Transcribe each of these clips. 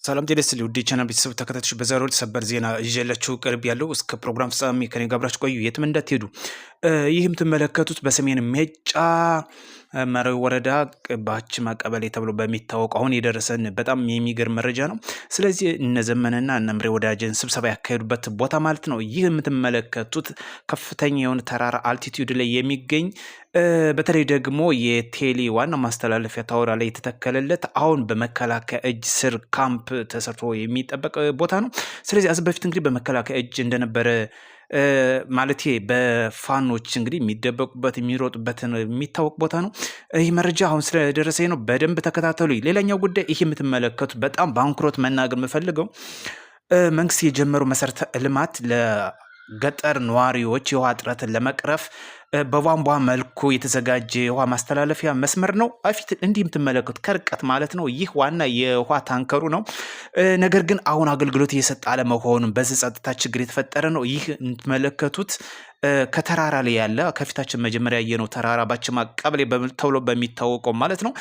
ሰላም ጤና ይስጥልኝ ውድ የቻናል ቤተሰብ ተከታታዮች፣ በዛሬው ሰበር ዜና ይዤላችሁ ቀርብ ያለው እስከ ፕሮግራም ፍጻሜ ከኔ ጋር አብራችሁ ቆዩ፣ የትም እንዳትሄዱ። ይህ የምትመለከቱት በሰሜን ሜጫ መራዊ ወረዳ ባችማ ቀበሌ ተብሎ በሚታወቅ አሁን የደረሰን በጣም የሚገርም መረጃ ነው። ስለዚህ እነ ዘመነና እነ ምሬ ወዳጀን ስብሰባ ያካሄዱበት ቦታ ማለት ነው። ይህ የምትመለከቱት ከፍተኛ የሆነ ተራራ አልቲቲዩድ ላይ የሚገኝ በተለይ ደግሞ የቴሌ ዋና ማስተላለፊያ ታወራ ላይ የተተከለለት አሁን በመከላከያ እጅ ስር ካምፕ ተሰርቶ የሚጠበቅ ቦታ ነው። ስለዚህ አዝ በፊት እንግዲህ በመከላከያ እጅ እንደነበረ ማለት በፋኖች እንግዲህ የሚደበቁበት የሚሮጡበትን የሚታወቅ ቦታ ነው። ይህ መረጃ አሁን ስለደረሰ ነው፣ በደንብ ተከታተሉ። ሌላኛው ጉዳይ ይህ የምትመለከቱት በጣም በአንክሮት መናገር የምፈልገው መንግስት የጀመረው መሰረተ ልማት ለገጠር ነዋሪዎች የውሃ እጥረትን ለመቅረፍ በቧንቧ መልኩ የተዘጋጀ የውሃ ማስተላለፊያ መስመር ነው። አፊት እንዲህ የምትመለከቱት ከርቀት ማለት ነው። ይህ ዋና የውሃ ታንከሩ ነው። ነገር ግን አሁን አገልግሎት እየሰጠ አለመሆኑን በዚህ ጸጥታ ችግር የተፈጠረ ነው። ይህ የምትመለከቱት ከተራራ ላይ ያለ ከፊታችን መጀመሪያ ያየነው ተራራ ባችማ ቀበሌ ተብሎ በሚታወቀው ማለት ነው።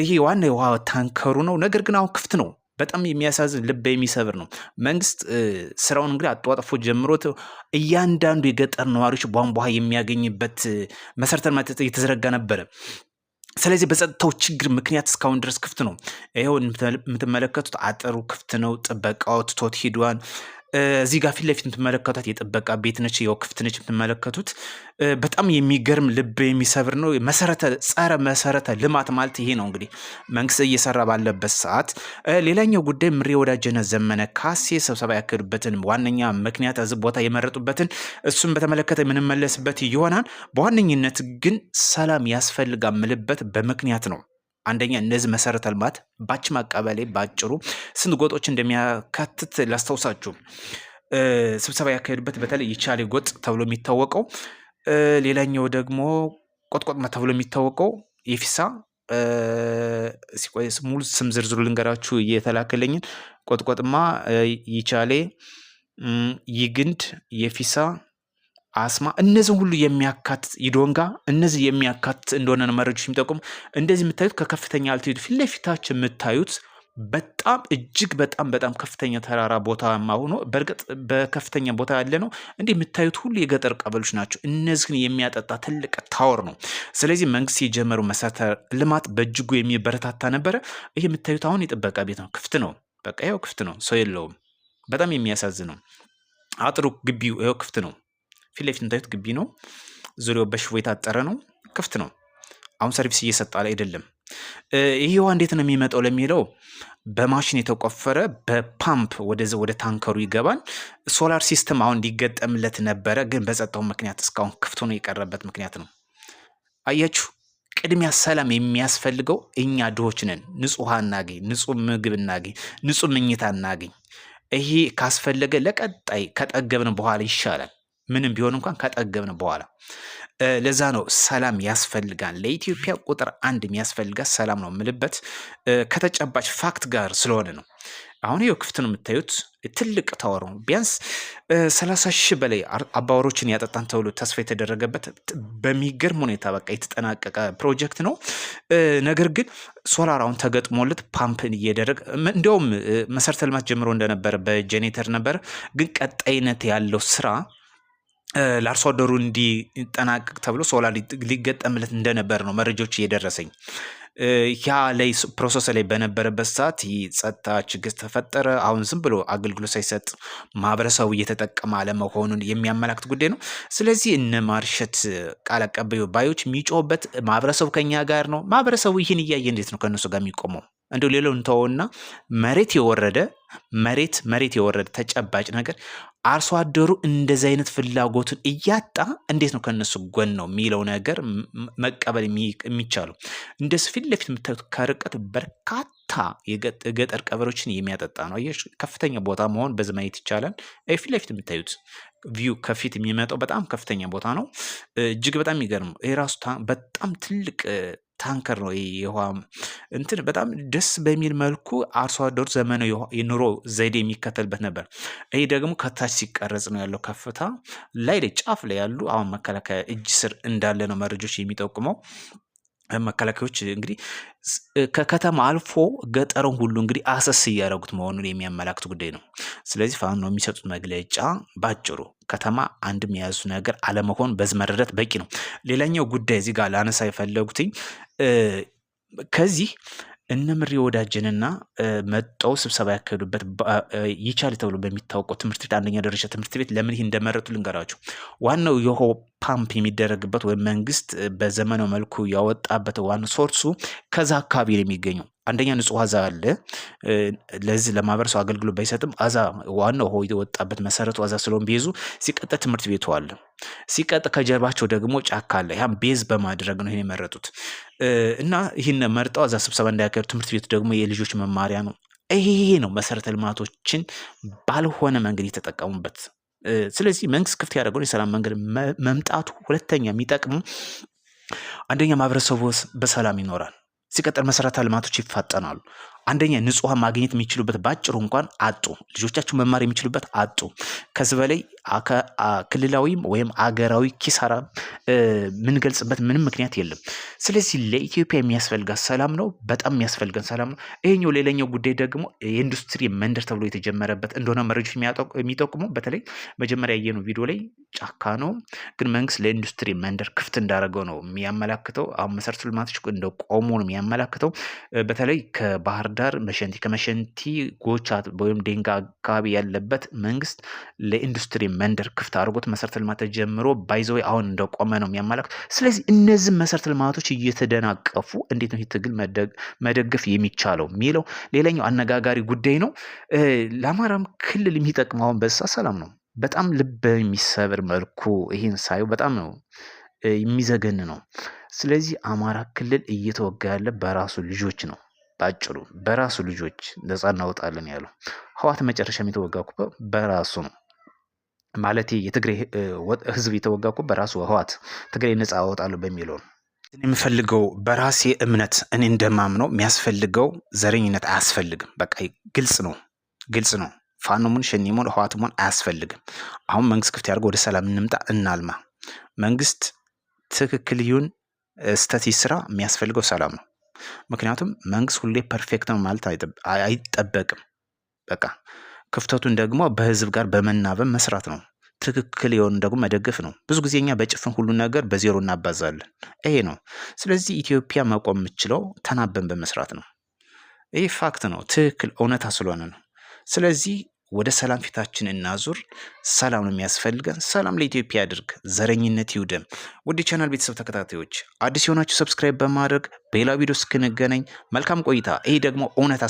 ይህ ዋና የውሃ ታንከሩ ነው። ነገር ግን አሁን ክፍት ነው። በጣም የሚያሳዝን ልብ የሚሰብር ነው። መንግስት ስራውን እንግዲህ አጧጥፎ ጀምሮት እያንዳንዱ የገጠር ነዋሪዎች ቧንቧ የሚያገኝበት መሰረተ ልማት እየተዘረጋ ነበረ። ስለዚህ በጸጥታው ችግር ምክንያት እስካሁን ድረስ ክፍት ነው። ይኸው የምትመለከቱት አጥሩ ክፍት ነው። ጥበቃው ትቶት ሂዷን። እዚህ ጋር ፊት ለፊት የምትመለከቱት የጥበቃ ቤት ነች። ያው ክፍት ነች የምትመለከቱት። በጣም የሚገርም ልብ የሚሰብር ነው። ጸረ መሰረተ ልማት ማለት ይሄ ነው እንግዲህ መንግስት እየሰራ ባለበት ሰዓት። ሌላኛው ጉዳይ ምሬ ወዳጀነ ዘመነ ካሴ ስብሰባ ያካሄዱበትን ዋነኛ ምክንያት እዚህ ቦታ የመረጡበትን እሱም በተመለከተ የምንመለስበት ይሆናል። በዋነኝነት ግን ሰላም ያስፈልጋል ምልበት በምክንያት ነው። አንደኛ እነዚህ መሰረተ ልማት ባችማ ቀበሌ ባጭሩ ስንት ጎጦች እንደሚያካትት ላስታውሳችሁ። ስብሰባ ያካሄዱበት በተለይ ይቻሌ ጎጥ ተብሎ የሚታወቀው፣ ሌላኛው ደግሞ ቆጥቆጥማ ተብሎ የሚታወቀው የፊሳ ሙሉ ስም ዝርዝሩ ልንገራችሁ እየተላከለኝን ቆጥቆጥማ፣ ይቻሌ፣ ይግንድ፣ የፊሳ፣ አስማ እነዚህ ሁሉ የሚያካትት ይዶንጋ እነዚህ የሚያካትት እንደሆነ ነው መረጃዎች የሚጠቁም። እንደዚህ የምታዩት ከከፍተኛ አልቲቲዩድ ፊት ለፊታችን የምታዩት በጣም እጅግ በጣም ከፍተኛ ተራራ ቦታማ ሆኖ በእርግጥ በከፍተኛ ቦታ ያለ ነው። እንዲህ የምታዩት ሁሉ የገጠር ቀበሎች ናቸው። እነዚህን የሚያጠጣ ትልቅ ታወር ነው። ስለዚህ መንግስት የጀመረው መሰረተ ልማት በእጅጉ የሚበረታታ ነበረ። ይህ የምታዩት አሁን የጥበቃ ቤት ነው። ክፍት ነው። በቃ ይኸው ክፍት ነው። ሰው የለውም። በጣም የሚያሳዝን ነው። አጥሩ ግቢው ይኸው ክፍት ነው። ፊት ለፊት የምታዩት ግቢ ነው። ዙሪያው በሽቦ የታጠረ ነው። ክፍት ነው። አሁን ሰርቪስ እየሰጠ አይደለም። ይህ ውሃ እንዴት ነው የሚመጣው ለሚለው በማሽን የተቆፈረ በፓምፕ ወደ ታንከሩ ይገባል። ሶላር ሲስተም አሁን እንዲገጠምለት ነበረ፣ ግን በጸጥታው ምክንያት እስካሁን ክፍት ሆኖ የቀረበት ምክንያት ነው። አያችሁ፣ ቅድሚያ ሰላም የሚያስፈልገው እኛ ድሆች ነን። ንጹህ ውሃ እናገኝ፣ ንጹህ ምግብ እናገኝ፣ ንጹህ መኝታ እናገኝ። ይሄ ካስፈለገ ለቀጣይ ከጠገብን በኋላ ይሻላል። ምንም ቢሆን እንኳን ከጠገብን በኋላ ለዛ ነው ሰላም ያስፈልጋል። ለኢትዮጵያ ቁጥር 1 የሚያስፈልጋት ሰላም ነው የምልበት ከተጨባጭ ፋክት ጋር ስለሆነ ነው። አሁን ይኸው ክፍት ነው የምታዩት። ትልቅ ታወር ነው። ቢያንስ 30 ሺህ በላይ አባወሮችን ያጠጣን ተብሎ ተስፋ የተደረገበት በሚገርም ሁኔታ በቃ የተጠናቀቀ ፕሮጀክት ነው። ነገር ግን ሶላር አሁን ተገጥሞለት ፓምፕን እየደረገ እንዲያውም መሰረተ ልማት ጀምሮ እንደነበረ በጄኔተር ነበር፣ ግን ቀጣይነት ያለው ስራ ለአርሶ አደሩ እንዲጠናቀቅ ተብሎ ሶላር ሊገጠምለት እንደነበር ነው መረጃዎች እየደረሰኝ። ያ ላይ ፕሮሰስ ላይ በነበረበት ሰዓት ጸጥታ ችግር ተፈጠረ። አሁን ዝም ብሎ አገልግሎት ሳይሰጥ ማህበረሰቡ እየተጠቀመ አለመሆኑን የሚያመላክት ጉዳይ ነው። ስለዚህ እነ ማርሸት ቃል አቀባዩ ባዮች የሚጮህበት ማህበረሰቡ ከኛ ጋር ነው። ማህበረሰቡ ይህን እያየ እንዴት ነው ከእነሱ ጋር የሚቆመው? እንደው ሌላው እንተውና መሬት የወረደ ተጨባጭ ነገር አርሶ አደሩ እንደዚህ አይነት ፍላጎቱን እያጣ እንዴት ነው ከነሱ ጎን ነው የሚለው ነገር መቀበል የሚቻለው? እንደዚህ ፊት ለፊት የምታዩት ከርቀት በርካታ የገጠር ቀበሮችን የሚያጠጣ ነው። ከፍተኛ ቦታ መሆን በዚህ ማየት ይቻላል። ፊት ለፊት የምታዩት ቪው ከፊት የሚመጣው በጣም ከፍተኛ ቦታ ነው። እጅግ በጣም የሚገርም ይሄ ራሱ በጣም ትልቅ ታንከር ነው። የውሃ እንትን በጣም ደስ በሚል መልኩ አርሶ አደሩ ዘመናዊ የኑሮ ዘይቤ የሚከተልበት ነበር። ይሄ ደግሞ ከታች ሲቀረጽ ነው ያለው። ከፍታ ላይ ጫፍ ላይ ያሉ አሁን መከላከያ እጅ ስር እንዳለ ነው መረጃዎች የሚጠቁመው። መከላከያዎች እንግዲህ ከከተማ አልፎ ገጠሩን ሁሉ እንግዲህ አሰስ እያደረጉት መሆኑን የሚያመላክት ጉዳይ ነው። ስለዚህ ፋኖ የሚሰጡት መግለጫ ባጭሩ ከተማ አንድም የያዙ ነገር አለመሆን በዚህ መረዳት በቂ ነው። ሌላኛው ጉዳይ እዚህ ጋር ላነሳ የፈለጉትኝ ከዚህ እነ ምሬ ወዳጅንና መጠው ስብሰባ ያካሄዱበት ይቻል ተብሎ በሚታወቀው ትምህርት ቤት አንደኛ ደረጃ ትምህርት ቤት ለምን ይህ እንደመረጡ ልንገራችሁ። ዋናው የውሃ ፓምፕ የሚደረግበት ወይም መንግስት በዘመናዊ መልኩ ያወጣበት ዋናው ሶርሱ ከዛ አካባቢ ነው የሚገኘው። አንደኛ ንጹህ አዛ አለ። ለዚህ ለማህበረሰቡ አገልግሎት ባይሰጥም አዛ ዋናው ውሃ የወጣበት መሰረቱ አዛ ስለሆነ ቤዙ ሲቀጥል ትምህርት ቤቱ አለ። ሲቀጥል ከጀርባቸው ደግሞ ጫካ አለ። ያም ቤዝ በማድረግ ነው ይሄን የመረጡት እና ይህን መርጠው አዛ ስብሰባ እንዳያካሄዱ ትምህርት ቤቱ ደግሞ የልጆች መማሪያ ነው። ይሄ ነው መሰረተ ልማቶችን ባልሆነ መንገድ የተጠቀሙበት። ስለዚህ መንግስት ክፍት ያደረገውን የሰላም መንገድ መምጣቱ ሁለተኛ የሚጠቅሙ አንደኛ ማህበረሰቡ በሰላም ይኖራል። ሲቀጥል መሰረተ ልማቶች ይፋጠናሉ። አንደኛ ንጹህ ማግኘት የሚችሉበት ባጭሩ እንኳን አጡ። ልጆቻቸው መማር የሚችሉበት አጡ። ከዚህ በላይ ክልላዊም ወይም አገራዊ ኪሳራ ምንገልጽበት ምንም ምክንያት የለም። ስለዚህ ለኢትዮጵያ የሚያስፈልጋት ሰላም ነው። በጣም የሚያስፈልገን ሰላም ነው። ይሄኛው ሌላኛው ጉዳይ ደግሞ የኢንዱስትሪ መንደር ተብሎ የተጀመረበት እንደሆነ መረጃዎች የሚጠቁሙ በተለይ መጀመሪያ ያየነው ቪዲዮ ላይ ጫካ ነው፣ ግን መንግስት ለኢንዱስትሪ መንደር ክፍት እንዳደረገው ነው የሚያመላክተው። አሁን መሰረተ ልማቶች እንደቆሙ ነው የሚያመላክተው። በተለይ ከባህር ዳር ከመሸንቲ ጎቻ ወይም ዴንጋ አካባቢ ያለበት መንግስት ለኢንዱስትሪ መንደር ክፍት አድርጎት መሰረተ ልማት ተጀምሮ ባይዘው አሁን እንደቆመ ነው የሚያመላክት። ስለዚህ እነዚህ መሰረተ ልማቶች እየተደናቀፉ እንዴት ነው ትግል መደገፍ የሚቻለው የሚለው ሌላኛው አነጋጋሪ ጉዳይ ነው። ለአማራም ክልል የሚጠቅመውን በሳ ሰላም ነው። በጣም ልብ የሚሰብር መልኩ ይሄን ሳየው በጣም ነው የሚዘገን ነው። ስለዚህ አማራ ክልል እየተወጋ ያለ በራሱ ልጆች ነው። ባጭሩ በራሱ ልጆች ነፃ እናወጣለን ያለው ህወሓት መጨረሻ የተወጋው በራሱ ነው። ማለት የትግራይ ህዝብ የተወጋው በራሱ ህወሓት ትግራይ ነፃ አወጣለሁ በሚለው ነው። የምፈልገው በራሴ እምነት እኔ እንደማምነው የሚያስፈልገው ዘረኝነት አያስፈልግም። በቃ ግልጽ ነው። ፋኖሙን ሸኒሙን ህወሓትሙን አያስፈልግም። አሁን መንግስት ክፍት ያድርገው ወደ ሰላም እንምጣ እናልማ። መንግስት ትክክል ይሁን ስተት ይስራ፣ የሚያስፈልገው ሰላም ነው። ምክንያቱም መንግስት ሁሌ ፐርፌክት ነው ማለት አይጠበቅም። በቃ ክፍተቱን ደግሞ በህዝብ ጋር በመናበብ መስራት ነው። ትክክል የሆነ ደግሞ መደገፍ ነው። ብዙ ጊዜ እኛ በጭፍን ሁሉ ነገር በዜሮ እናባዛለን። ይሄ ነው። ስለዚህ ኢትዮጵያ መቆም የምችለው ተናበን በመስራት ነው። ይህ ፋክት ነው። ትክክል እውነታ ስለሆነ ነው። ስለዚህ ወደ ሰላም ፊታችን እናዙር። ሰላም ነው የሚያስፈልገን። ሰላም ለኢትዮጵያ ያድርግ። ዘረኝነት ይውደም። ውድ ቻናል ቤተሰብ ተከታታዮች አዲስ የሆናችሁ ሰብስክራይብ በማድረግ በሌላ ቪዲዮ እስክንገናኝ መልካም ቆይታ። ይህ ደግሞ እውነታ